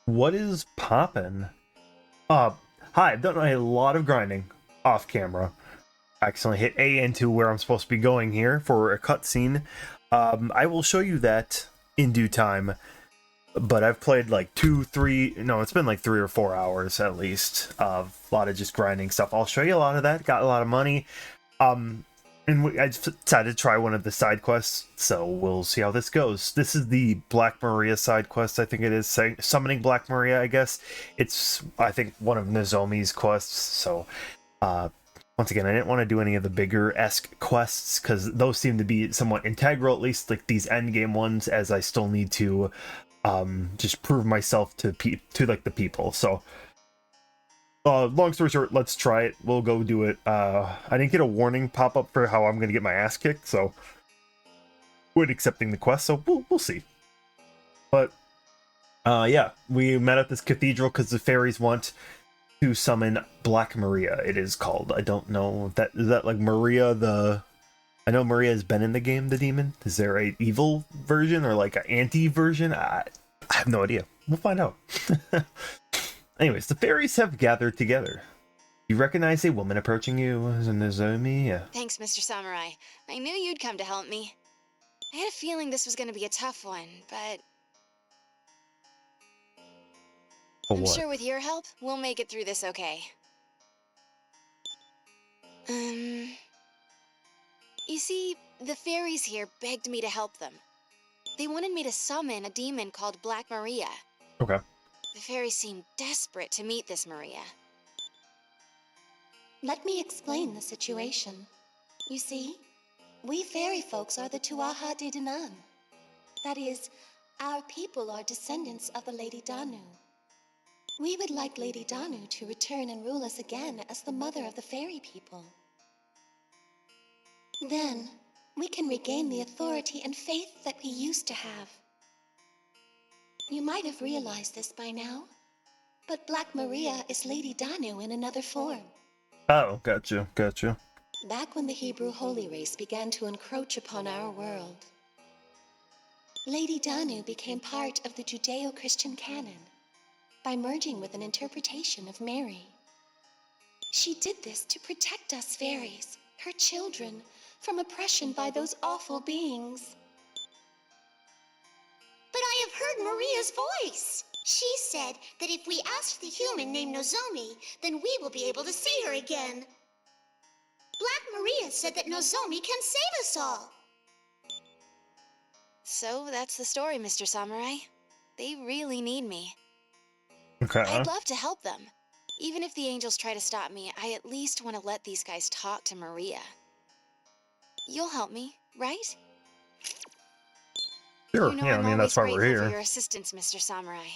What is poppin'? Uh, Hi, I've done a lot of grinding off camera. I accidentally hit A into where I'm supposed to be going here for a cutscene. I will show you that in due time. But I've played like it's been like 3 or 4 hours at least of a lot of just grinding stuff. I'll show you a lot of that. Got a lot of money. Um, I decided to try one of the side quests, so we'll see how this goes. This is the Black Maria side quest, I think it is, summoning Black Maria, I guess. It's, I think, one of Nozomi's quests, so, once again, I didn't want to do any of the bigger-esque quests, because those seem to be somewhat integral, at least, like, these endgame ones, as I still need to, just prove myself to, like, the people, so... long story short, let's try it. We'll go do it. I didn't get a warning pop up for how I'm gonna get my ass kicked, so we're accepting the quest, so we'll see. But yeah, we met at this cathedral because the fairies want to summon Black Maria. It is called. I don't know if that is that like Maria the. I know Maria has been in the game, the demon. Is there a evil version or like an anti version? I have no idea. We'll find out. Anyways, the fairies have gathered together. You recognize a woman approaching you as a Nozomi? Yeah. Thanks, Mr. Samurai. I knew you'd come to help me. I had a feeling this was going to be a tough one, but I'm sure with your help, we'll make it through this okay. You see, the fairies here begged me to help them. They wanted me to summon a demon called Black Maria. Okay. The fairies seemed desperate to meet this Maria. Let me explain the situation. You see, we fairy folks are the Tuatha De Danann. That is, our people are descendants of the Lady Danu. We would like Lady Danu to return and rule us again as the mother of the fairy people. Then, we can regain the authority and faith that we used to have. You might have realized this by now, but Black Maria is Lady Danu in another form. Oh, gotcha. Back when the Hebrew holy race began to encroach upon our world, Lady Danu became part of the Judeo-Christian canon by merging with an interpretation of Mary. She did this to protect us fairies, her children, from oppression by those awful beings. But I have heard Maria's voice. She said that if we ask the human named Nozomi, then we will be able to see her again. Black Maria said that Nozomi can save us all. So that's the story, Mr. Samurai. They really need me. Okay. I'd love to help them. Even if the angels try to stop me, I at least want to let these guys talk to Maria. You'll help me, right? Sure. You know, Yeah, I mean, that's why we're here. For here. your assistance, Mr. Samurai.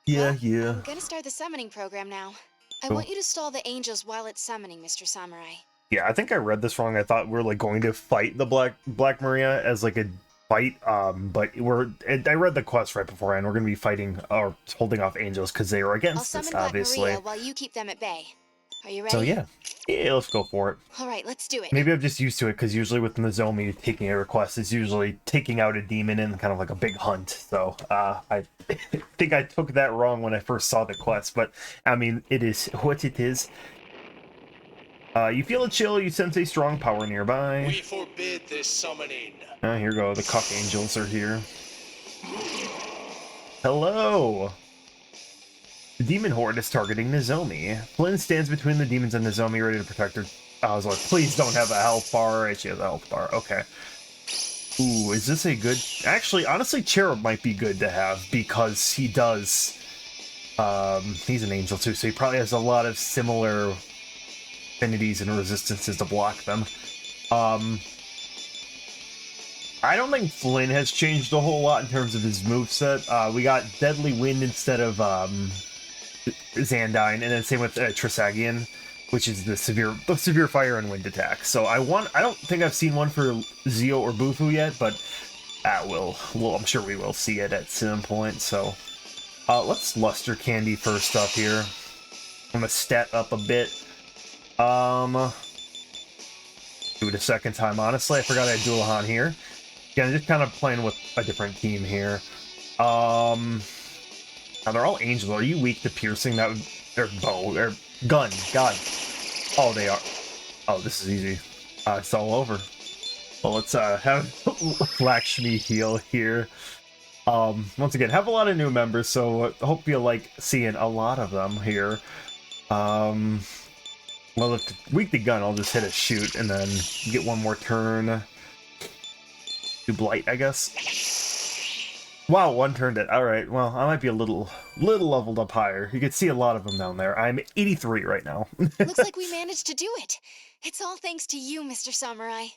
Yeah. I'm gonna start the summoning program now. I want you to stall the angels while it's summoning, Mr. Samurai. Yeah, I think I read this wrong. I thought we are like going to fight the Black Maria as like a fight, but I read the quest right beforehand. We're gonna be fighting or holding off angels because they were I'll against summon this, Black obviously. Maria while you keep them at bay. Are you ready? So yeah, let's go for it. All right, let's do it. Maybe I'm just used to it because usually with Nozomi taking a request is usually taking out a demon in kind of like a big hunt. So I think I took that wrong when I first saw the quest, but I mean it is what it is. You feel a chill. You sense a strong power nearby. We forbid this summoning. Here we go. The cuck angels are here. Hello. The demon horde is targeting Nozomi. Flynn stands between the demons and Nozomi, ready to protect her. I was like, please don't have a health bar. Right, she has a health bar. Okay. Ooh, is this a good... Actually, honestly, Cherub might be good to have because he does... he's an angel too, so he probably has a lot of similar affinities and resistances to block them. I don't think Flynn has changed a whole lot in terms of his moveset. We got Deadly Wind instead of Xandine, and then same with Trisagion, which is the severe fire and wind attack. So I don't think I've seen one for Zio or Bufu yet, but I'm sure we will see it at some point. So let's Luster Candy first up here. I'm gonna stat up a bit. Do it a second time. Honestly, I forgot I had Dualahan here. Again, just kind of playing with a different team here. Now they're all angels. Are you weak to piercing? That would, or bow or gun? God. Oh, they are. Oh, this is easy. It's all over. Well, let's have Lakshmi heal here. Once again, have a lot of new members, so I hope you like seeing a lot of them here. Well, if weak the gun, I'll just hit a shoot and then get one more turn. Do blight, I guess. Wow, one turned it. All right, well, I might be a little leveled up higher. You can see a lot of them down there. I'm 83 right now. Looks like we managed to do it. It's all thanks to you, Mr. Samurai.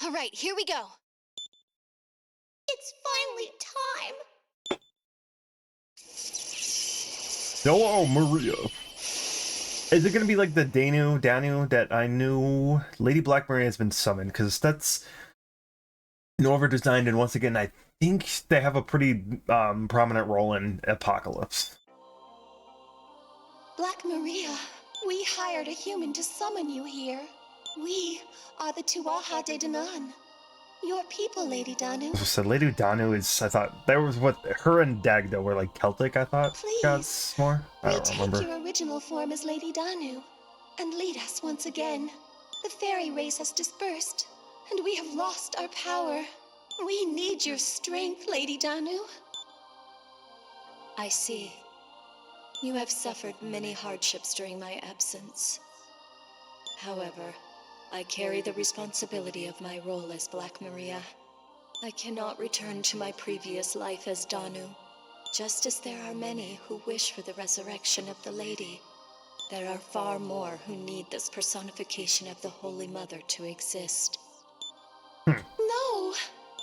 All right, here we go. It's finally time. Hello, Maria. Is it gonna be like the Danu that I knew? Lady Black Maria has been summoned, because that's Norva designed, and once again, I think they have a pretty prominent role in Apocalypse. Black Maria, we hired a human to summon you here. We are the Tuaha de Danann. Your people, Lady Danu. So Lady Danu is, I thought, there was what, her and Dagda were like Celtic, I thought. Please, gods more? I don't retake remember. your original form as Lady Danu and lead us once again. The fairy race has dispersed, and we have lost our power. We need your strength, Lady Danu. I see. You have suffered many hardships during my absence. However, I carry the responsibility of my role as Black Maria. I cannot return to my previous life as Danu. Just as there are many who wish for the resurrection of the Lady, there are far more who need this personification of the Holy Mother to exist. No!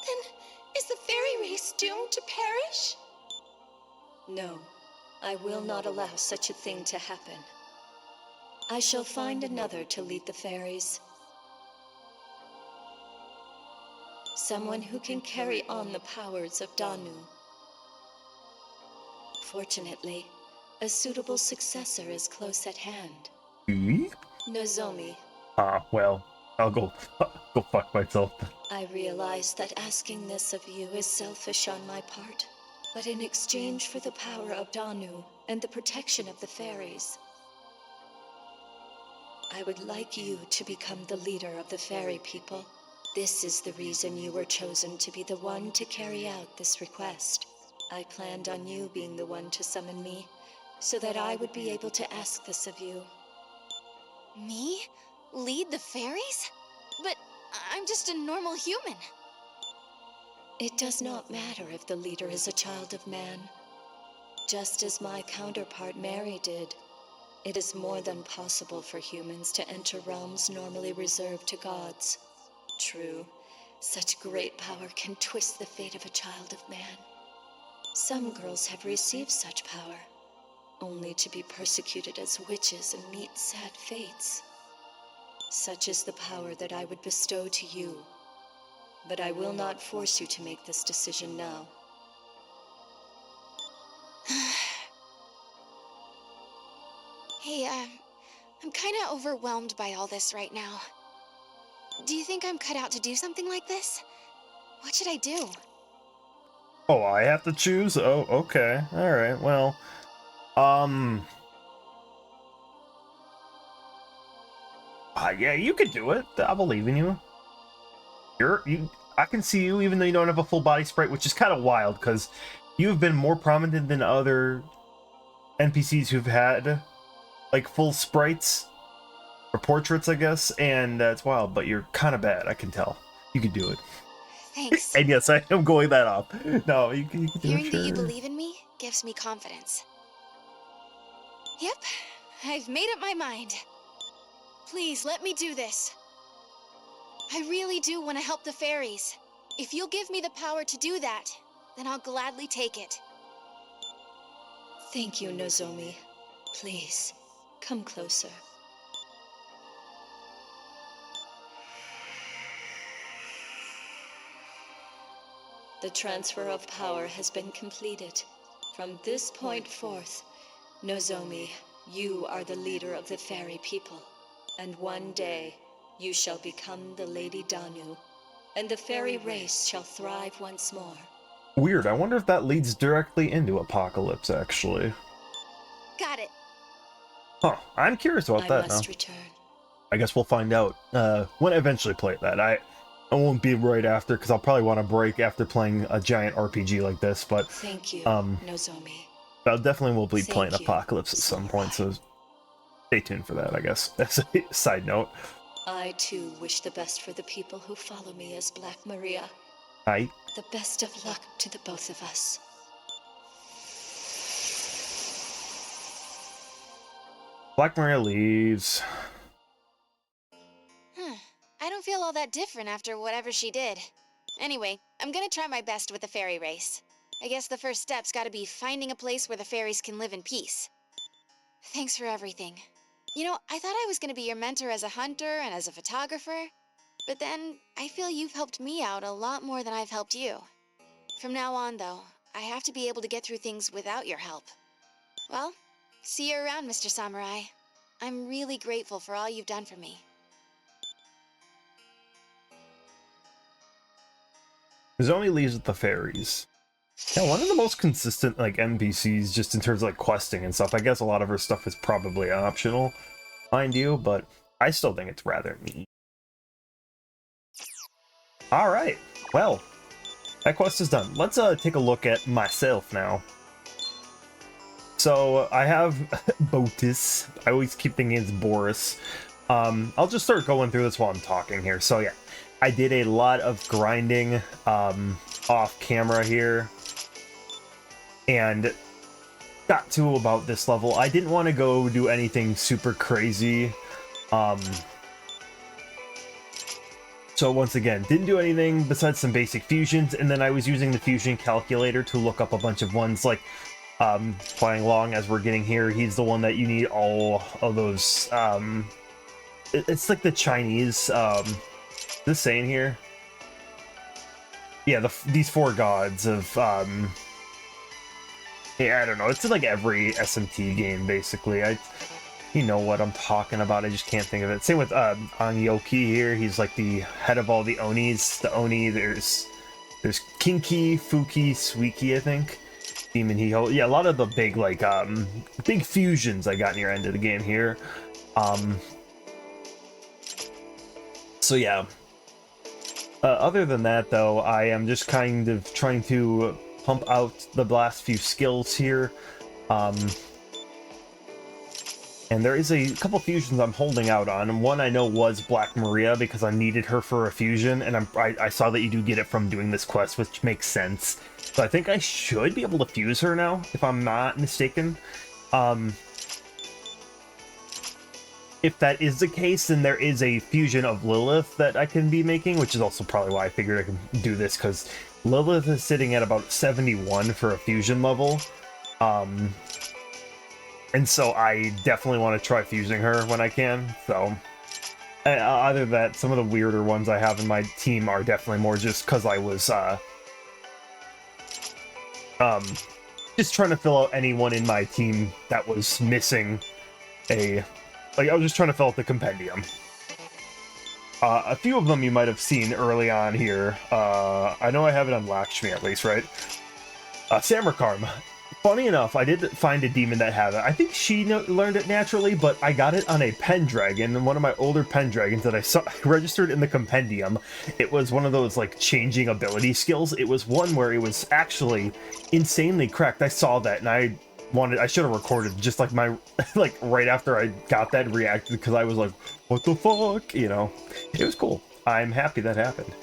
Then is the fairy race doomed to perish? No. I will not allow such a thing to happen. I shall find another to lead the fairies. Someone who can carry on the powers of Danu. Fortunately, a suitable successor is close at hand. Nozomi. Well, I'll go fuck myself. I realize that asking this of you is selfish on my part, but in exchange for the power of Danu and the protection of the fairies, I would like you to become the leader of the fairy people. This is the reason you were chosen to be the one to carry out this request. I planned on you being the one to summon me, so that I would be able to ask this of you. Me? Lead the fairies? But I'm just a normal human. It does not matter if the leader is a child of man. Just as my counterpart Mary did, it is more than possible for humans to enter realms normally reserved to gods. True, such great power can twist the fate of a child of man. Some girls have received such power, only to be persecuted as witches and meet sad fates. Such is the power that I would bestow to you, but I will not force you to make this decision now. Hey, I'm kinda overwhelmed by all this right now. Do you think I'm cut out to do something like this? What should I do? Oh, I have to choose? Oh, okay. Alright, well. Yeah, you could do it. I believe in you. I can see you even though you don't have a full body sprite, which is kind of wild, because you've been more prominent than other NPCs who've had, like, full sprites. Or portraits, I guess, and it's wild, but you're kind of bad, I can tell. You can do it. Thanks. And yes, I am going that off. No, you can do Hearing it, that you sure. believe in me gives me confidence. Yep, I've made up my mind. Please, let me do this. I really do want to help the fairies. If you'll give me the power to do that, then I'll gladly take it. Thank you, Nozomi. Please, come closer. The transfer of power has been completed. From this point forth, Nozomi, you are the leader of the fairy people. And one day, you shall become the Lady Danu, and the fairy race shall thrive once more. Weird. I wonder if that leads directly into Apocalypse, actually. Got it. Huh. I'm curious about that now. return. I guess we'll find out when I eventually play that. I won't be right after, because I'll probably want to break after playing a giant RPG like this, but Thank you, Nozomi. I definitely will be playing Thank you, Apocalypse at some point, so stay tuned for that, I guess. That's a side note. I too wish the best for the people who follow me as Black Maria. Hi. The best of luck to the both of us. Black Maria leaves. I don't feel all that different after whatever she did. Anyway, I'm gonna try my best with the fairy race. I guess the first step's gotta be finding a place where the fairies can live in peace. Thanks for everything. You know, I thought I was gonna be your mentor as a hunter and as a photographer, but then I feel you've helped me out a lot more than I've helped you. From now on, though, I have to be able to get through things without your help. Well, see you around, Mr. Samurai. I'm really grateful for all you've done for me. Nozomi leaves with the fairies. Yeah, one of the most consistent like NPCs just in terms of like questing and stuff. I guess a lot of her stuff is probably optional, mind you, but I still think it's rather neat. Alright, well, that quest is done. Let's take a look at myself now. So I have Botis. I always keep thinking it's Boris. I'll just start going through this while I'm talking here. So yeah, I did a lot of grinding off camera here and got to about this level. I didn't want to go do anything super crazy. So once again, didn't do anything besides some basic fusions, and then I was using the fusion calculator to look up a bunch of ones like playing along as we're getting here. He's the one that you need all of those it's like the Chinese this saying here, yeah, these four gods of yeah, I don't know, it's in like every SMT game basically. You know what I'm talking about, I just can't think of it. Same with Angyoki here, he's like the head of all the Onis. The Oni, there's Kinki, Fuki, Suiki, I think. Demon Hiho. Yeah, a lot of the big like big fusions I got near end of the game here. So yeah. Other than that though, I am just kind of trying to pump out the last few skills here. And there is a couple fusions I'm holding out on, and one I know was Black Maria because I needed her for a fusion, and I saw that you do get it from doing this quest, which makes sense. So I think I should be able to fuse her now, if I'm not mistaken. If that is the case, then there is a fusion of Lilith that I can be making, which is also probably why I figured I could do this, because Lilith is sitting at about 71 for a fusion level. And so I definitely want to try fusing her when I can. So, other than that, some of the weirder ones I have in my team are definitely more just because I was just trying to fill out anyone in my team that was missing a... Like, I was just trying to fill out the compendium. A few of them you might have seen early on here. I know I have it on Lakshmi at least, right? Samarkarm. Funny enough, I did find a demon that had it. I think she learned it naturally, but I got it on a Pendragon, one of my older Pendragons that I saw registered in the compendium. It was one of those, like, changing ability skills. It was one where it was actually insanely cracked. I saw that, and I should have recorded just, like, my, like, right after I got that and reacted, because I was like, what the fuck? You know? It was cool. I'm happy that happened.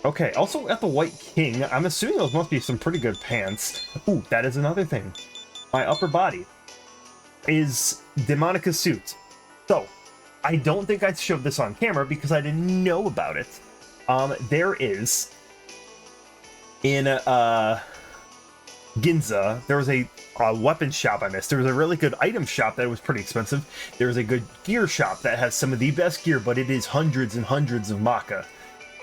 Okay, also at the White King, I'm assuming those must be some pretty good pants. Ooh, that is another thing. My upper body is Demonica's suit. So, I don't think I showed this on camera because I didn't know about it. There is, in Ginza, there was a weapon shop I missed. There was a really good item shop that was pretty expensive. There was a good gear shop that has some of the best gear, but it is hundreds and hundreds of Maka.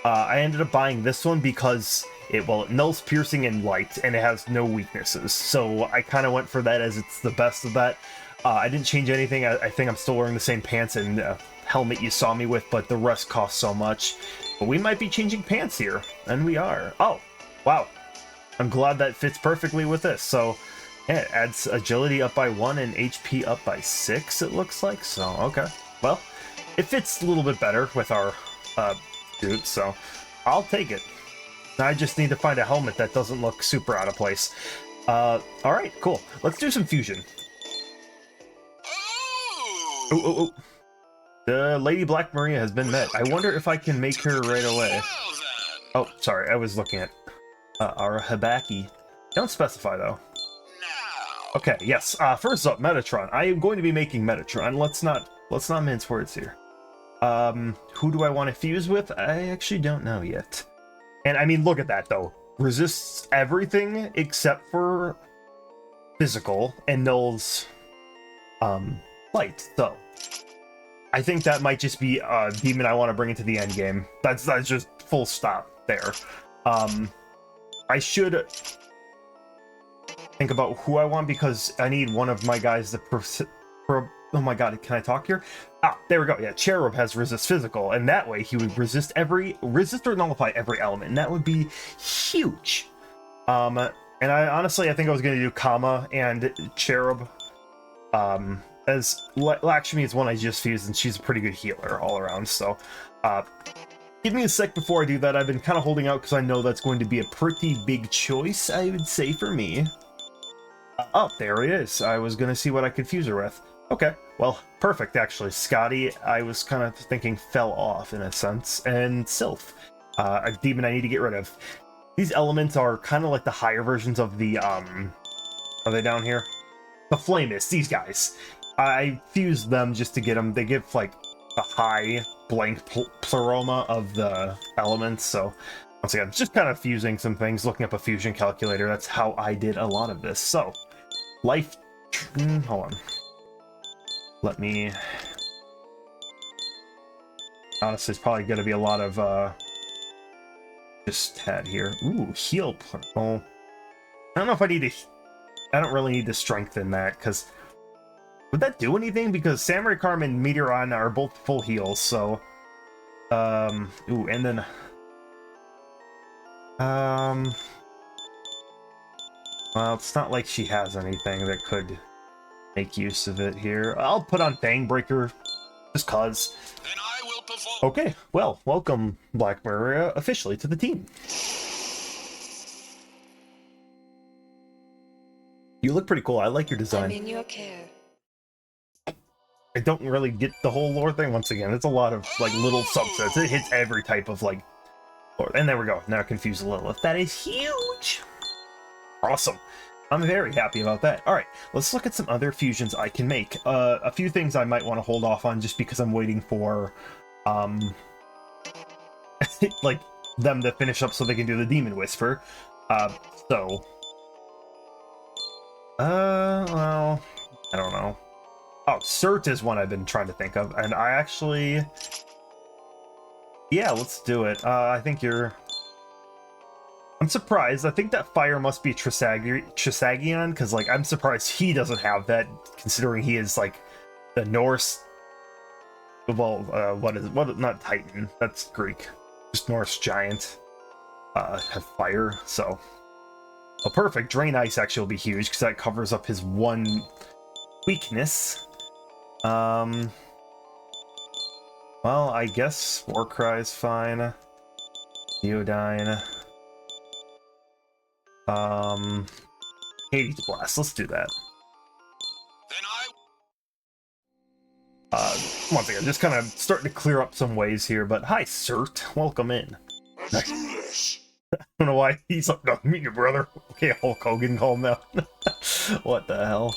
I ended up buying this one because it nulls piercing and light, and it has no weaknesses. So I kind of went for that as it's the best of that. I didn't change anything. I think I'm still wearing the same pants and helmet you saw me with, but the rest cost so much. But we might be changing pants here, and we are. Oh, Wow. I'm glad that fits perfectly with this. So, yeah, it adds agility up by 1 and HP up by 6, it looks like. So, okay. Well, it fits a little bit better with our suit, so I'll take it. I just need to find a helmet that doesn't look super out of place. Alright, cool. Let's do some fusion. Oh. The Lady Black Maria has been met. I wonder if I can make her right away. Oh, sorry, I was looking at our Habaki. Don't specify, though. Okay, yes. First up, Metatron. I am going to be making Metatron. Let's not mince words here. Who do I want to fuse with? I actually don't know yet. And I mean, look at that, though. Resists everything except for physical and nulls light. So I think that might just be a demon I want to bring into the end game. That's just full stop there. I should think about who I want because I need one of my guys to oh my god, can I talk here? Ah, there we go. Yeah, Cherub has resist physical, and that way he would resist or nullify every element, and that would be huge. And I honestly, I think I was going to do Kama and Cherub. As Lakshmi is one I just fused, and she's a pretty good healer all around. So, give me a sec before I do that. I've been kind of holding out because I know that's going to be a pretty big choice, I would say, for me. Oh, there he is. I was going to see what I could fuse her with. Okay, well, perfect, actually. Scotty, I was kind of thinking, fell off, in a sense. And Sylph, a demon I need to get rid of. These elements are kind of like the higher versions of the, are they down here? The Flamists, these guys. I fused them just to get them. They give, like, a high blank pleroma of the elements, so once again, just kind of fusing some things, looking up a fusion calculator. That's how I did a lot of this. So, life... hold on. Let me... Honestly, it's probably going to be a lot of, just had here. Ooh, heal. Well, I don't know if I need to... I don't really need to strengthen that, because... Would that do anything? Because Samurai Karm and Meteoron are both full heals, so... Ooh, and then... Well, it's not like she has anything that could make use of it here. I'll put on Fangbreaker, just cause. Then I will perform. Okay, well, welcome, Black Maria, officially to the team. You look pretty cool. I like your design. I'm in your care. I don't really get the whole lore thing. Once again, it's a lot of, like, little subsets. It hits every type of, like, lore. And there we go. Now I confuse Lilith. That is huge! Awesome. I'm very happy about that. Alright, let's look at some other fusions I can make. A few things I might want to hold off on just because I'm waiting for, like, them to finish up so they can do the Demon Whisper. Well, I don't know. Oh, Cert is one I've been trying to think of, and I actually... Yeah, let's do it. I think you're... I'm surprised. I think that fire must be Trisagion, because, like, I'm surprised he doesn't have that, considering he is, like, the Norse... Well, what is it? What? Not Titan. That's Greek. Just Norse giant. Have fire, so... Oh, perfect. Drain Ice actually will be huge, because that covers up his one weakness. Well, I guess Warcry's fine. Neodyne. Hades Blast, let's do that. Then Once again, just kind of starting to clear up some ways here, but hi, Cert. Welcome in. let's do this. I don't know why he's like, no, meet your brother. Okay, Hulk Hogan called him out. What the hell?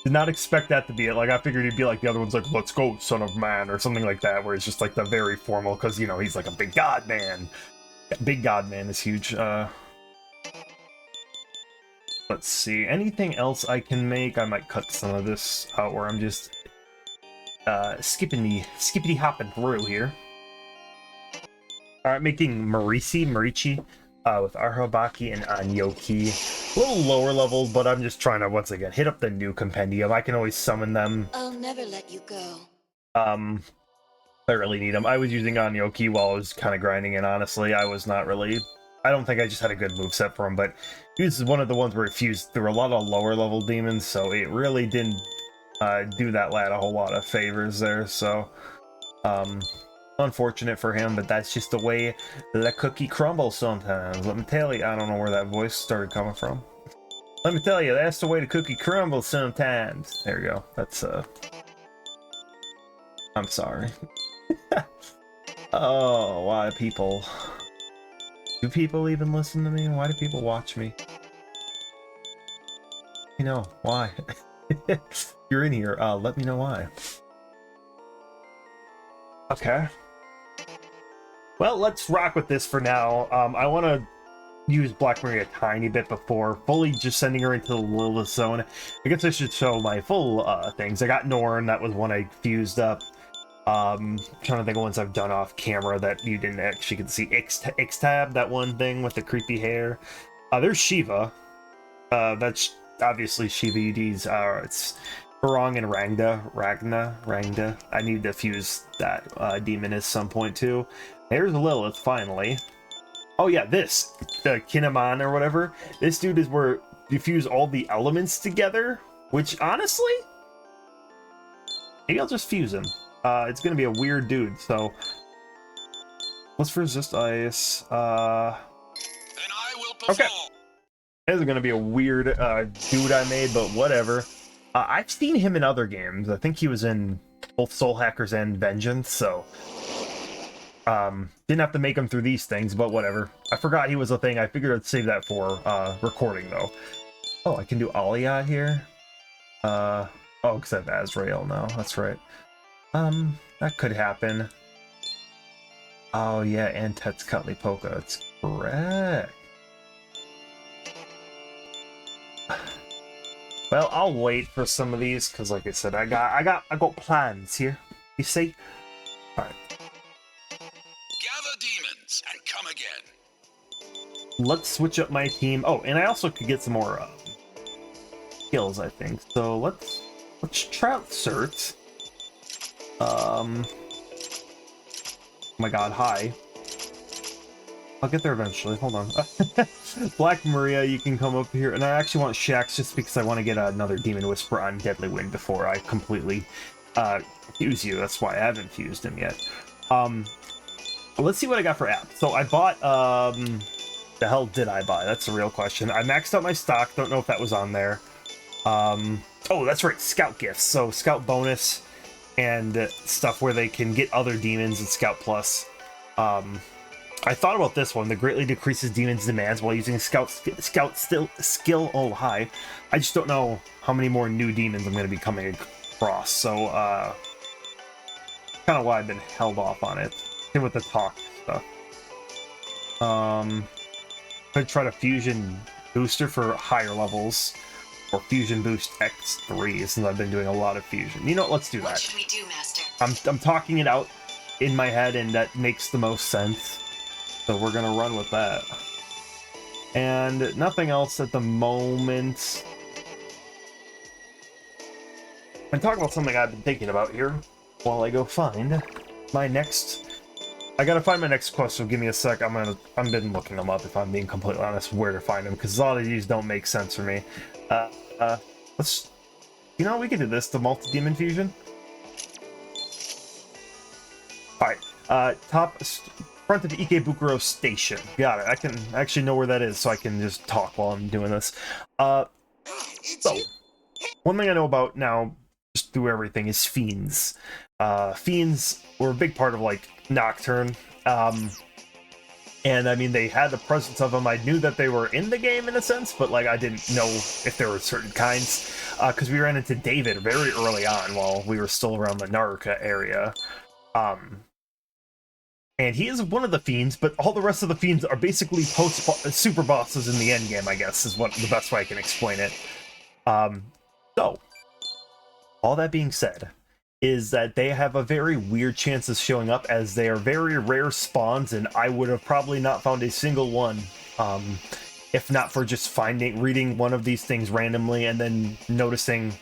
Did not expect that to be it. Like, I figured he'd be like the other ones, like, let's go, son of man, or something like that, where it's just like the very formal, because, you know, he's like a big god man. Big god man is huge. Let's see, anything else I can make? I might cut some of this out where I'm just skippity hopping through here. Alright, making Marichi with Arhabaki and Anyoki. A little lower level, but I'm just trying to, once again, hit up the new compendium. I can always summon them. I'll never let you go. I really need them. I was using Anyoki while I was kind of grinding, and honestly, I I don't think I just had a good moveset for him, but he was one of the ones where it fused through a lot of lower level demons, so it really didn't do that lad a whole lot of favors there, so unfortunate for him, but that's just the way the cookie crumbles sometimes. Let me tell you, I don't know where that voice started coming from. Let me tell you, that's the way the cookie crumbles sometimes. There you go. That's I'm sorry. Oh, why people? Do people even listen to me? Why do people watch me? You know, why? If you're in here, let me know why. Okay. Well, let's rock with this for now. I want to use Black Maria a tiny bit before fully just sending her into the Lilith zone. I guess I should show my full things. I got Norn, that was one I fused up. Trying to think of ones I've done off camera that you didn't actually get to see. X-Tab, that one thing with the creepy hair. There's Shiva. That's obviously Shiva UD's. It's Barong and Ragna. I need to fuse that demon at some point too. There's Lilith, finally. Oh yeah, the Kinemon or whatever. This dude is where you fuse all the elements together, which honestly, maybe I'll just fuse him. It's gonna be a weird dude, so let's resist ice. Then I will perform. Okay. This is gonna be a weird dude I made, but whatever. I've seen him in other games. I think he was in both Soul Hackers and Vengeance, so didn't have to make him through these things, but whatever. I forgot he was a thing. I figured I'd save that for recording though. Oh, I can do Aliyah here. Oh, because I have Azrael now. That's right. That could happen. Oh yeah, and Tetzkatlipoca. That's correct. Well, I'll wait for some of these because, like I said, I got plans here. You see? All right. Gather demons and come again. Let's switch up my team. Oh, and I also could get some more skills, I think. So let's try out certs. Oh my god, hi. I'll get there eventually, hold on. Black Maria, you can come up here, and I actually want Shax just because I want to get another Demon Whisper on Deadly Wind before I completely fuse you. That's why I haven't fused him yet. Let's see what I got for app. So I bought, the hell did I buy? That's the real question. I maxed out my stock, don't know if that was on there. Oh, that's right, Scout gifts. So Scout bonus and stuff where they can get other demons in Scout Plus. I thought about this one that greatly decreases demons' demands while using Scout skill. Oh, hi. I just don't know how many more new demons I'm going to be coming across. So, kind of why I've been held off on it. Same with the talk stuff. Could try to fusion booster for higher levels. Or fusion boost X3 since I've been doing a lot of fusion. You know what? Let's do that. What should we do, Master? I'm talking it out in my head and that makes the most sense. So we're gonna run with that. And nothing else at the moment. I'm talking about something I've been thinking about here while I go find my next. I gotta find my next quest, so give me a sec. I've been looking them up if I'm being completely honest where to find them because a lot of these don't make sense for me. Let's, you know, we can do this, the multi-demon fusion. Alright, front of Ikebukuro Station. Got it. I can actually know where that is, so I can just talk while I'm doing this. So, one thing I know about now, just through everything, is fiends. Fiends were a big part of, like, Nocturne. And I mean, they had the presence of them. I knew that they were in the game in a sense, but like I didn't know if there were certain kinds. Because we ran into David very early on while we were still around the Narca area. And he is one of the fiends, but all the rest of the fiends are basically super bosses in the end game, I guess, is what the best way I can explain it. So, all that being said, is that they have a very weird chance of showing up as they are very rare spawns, and I would have probably not found a single one if not for just reading one of these things randomly and then noticing.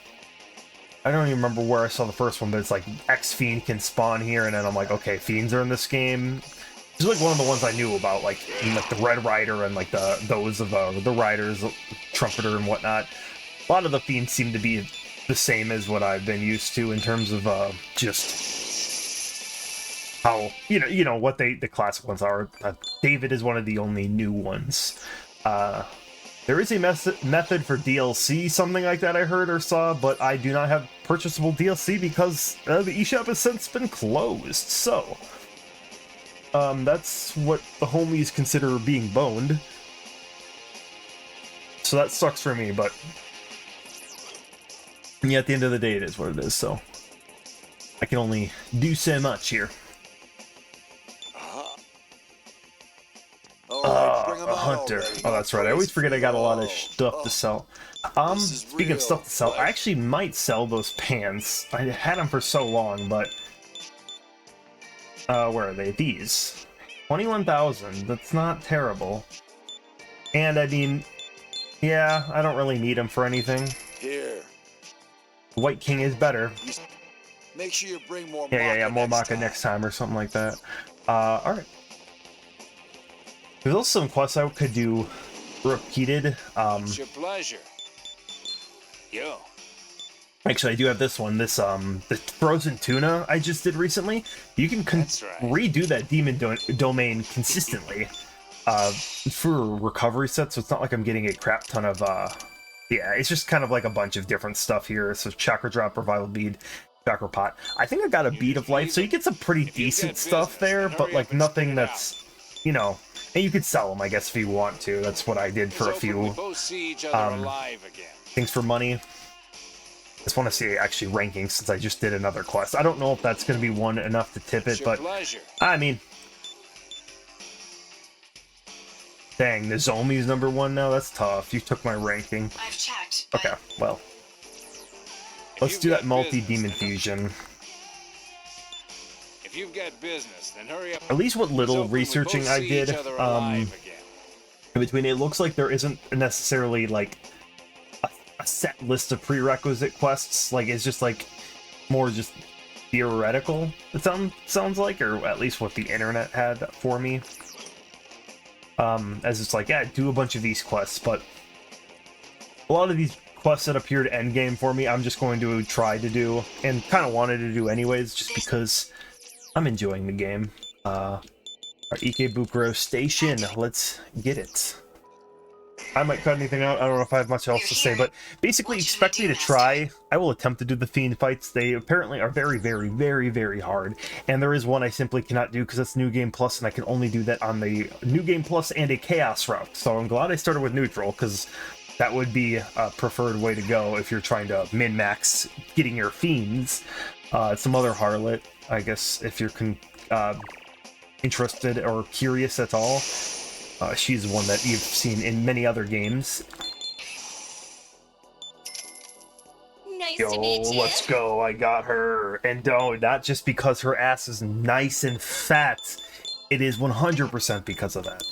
I don't even remember where I saw the first one, but it's like X Fiend can spawn here, and then I'm like, okay, fiends are in this game. It's like one of the ones I knew about, like the Red Rider and like those of the Riders, Trumpeter and whatnot. A lot of the themes seem to be the same as what I've been used to in terms of just how you know what the classic ones are. David is one of the only new ones. There is a method for DLC, something like that I heard or saw, but I do not have purchasable DLC because the eShop has since been closed. So that's what the homies consider being boned. So that sucks for me, but yeah, at the end of the day, it is what it is. So I can only do so much here. A hunter. Oh, that's right. I always forget I got a lot of stuff to sell. Speaking of stuff to sell, I actually might sell those pants. I had them for so long, but where are they? These 21,000. That's not terrible. And I mean, yeah, I don't really need them for anything. Here. White King is better. Make sure you bring more. Yeah, more Maka next time or something like that. All right. There's also some quests I could do repeated. It's your pleasure. Yo. Actually, I do have this one. This the frozen tuna I just did recently. You can redo that demon domain consistently for recovery sets. So it's not like I'm getting a crap ton of yeah. It's just kind of like a bunch of different stuff here. So chakra drop, revival bead, chakra pot. I think I got a bead of life, so you get some pretty decent stuff there, but like nothing that's, you know. And you could sell them, I guess, if you want to. That's what I did for a few things for money. I just want to see actually ranking since I just did another quest. I don't know if that's going to be one enough to tip it, but I mean, dang, Nozomi's #1 now. That's tough. You took my ranking. I've checked. Okay, well, let's do that multi-demon fusion. If you've got business, then hurry up. At least what little researching I did, in between, it looks like there isn't necessarily like a set list of prerequisite quests. Like it's just like more just theoretical. It sounds like, or at least what the internet had for me. As it's like, yeah, do a bunch of these quests, but a lot of these quests that appeared endgame for me, I'm just going to try to do, and kind of wanted to do anyways, just because I'm enjoying the game. Our Ikebukuro Station, let's get it. I might cut anything out, I don't know if I have much else to say, but basically expect me to try. I will attempt to do the Fiend fights. They apparently are very, very, very, very hard. And there is one I simply cannot do because it's New Game Plus, and I can only do that on the New Game Plus and a Chaos route. So I'm glad I started with Neutral, because that would be a preferred way to go if you're trying to min-max getting your Fiends. Some other Harlot, I guess, if you're interested or curious at all. She's one that you've seen in many other games. Nice Yo, to meet you. let's go, I got her. And no, not just because her ass is nice and fat. It is 100% because of that.